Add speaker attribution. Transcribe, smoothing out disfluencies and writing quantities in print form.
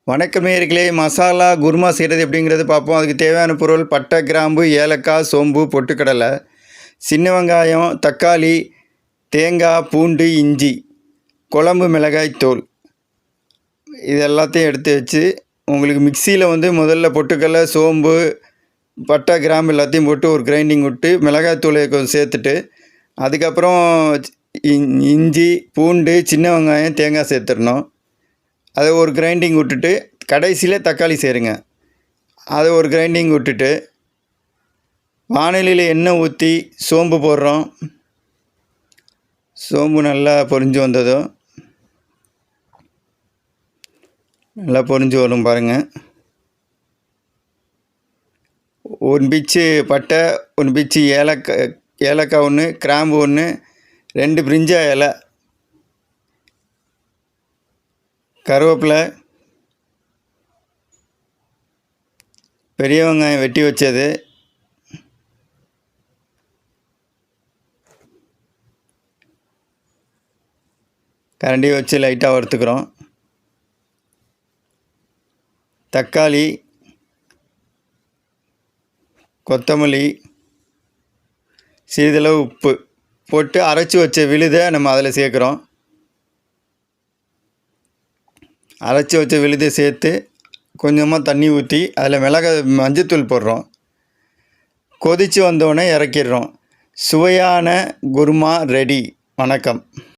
Speaker 1: வணக்கம் நேயர்களே, மசாலா குருமா செய்கிறது எப்படிங்கிறது பார்ப்போம். அதுக்கு தேவையான பொருள் பட்டை, கிராம்பு, ஏலக்காய், சோம்பு, பொட்டுக்கடலை, சின்ன வெங்காயம், தக்காளி, தேங்காய், பூண்டு, இஞ்சி, குழம்பு மிளகாய் தூள். இது எல்லாத்தையும் எடுத்து வச்சு உங்களுக்கு மிக்சியில் முதல்ல பொட்டுக்கடலை, சோம்பு, பட்டை, கிராம்பு எல்லாத்தையும் போட்டு ஒரு கிரைண்டிங் விட்டு மிளகாய் தூளை கொஞ்சம் சேர்த்துட்டு, அதுக்கப்புறம் இஞ்சி, பூண்டு, சின்ன வெங்காயம், தேங்காய் சேர்த்துடணும். அதை ஒரு கிரைண்டிங் விட்டுட்டு கடைசியில் தக்காளி சேருங்க. அதை ஒரு கிரைண்டிங் விட்டுட்டு வாணலியில் எண்ணெய் ஊற்றி சோம்பு போடுறோம். சோம்பு நல்லா பொரிஞ்சு வந்ததும் நல்லா பொரிஞ்சு வரும் பாருங்கள். ஒரு பிச்சு பட்டை, ஒரு பிச்சு ஏலக்காய் ஒன்று, கிராம்பு ஒன்று, 2 பிரிஞ்சா இலை, கருவேப்பிலை, பெரிய வெங்காயம் வெட்டி வச்சது, கரண்டி வச்சு லைட்டாக வறுத்துக்கிறோம். தக்காளி, கொத்தமல்லி, சிறிதளவு உப்பு போட்டு அரைச்சி வச்ச விழுதை நம்ம அதில் சேர்க்குறோம். அரைச்சி வச்ச விழுதை சேர்த்து கொஞ்சமாக தண்ணி ஊற்றி அதில் மஞ்சத்தூள் போடுறோம். கொதித்து வந்தோடனே இறக்கிடுறோம். சுவையான குருமா ரெடி. வணக்கம்.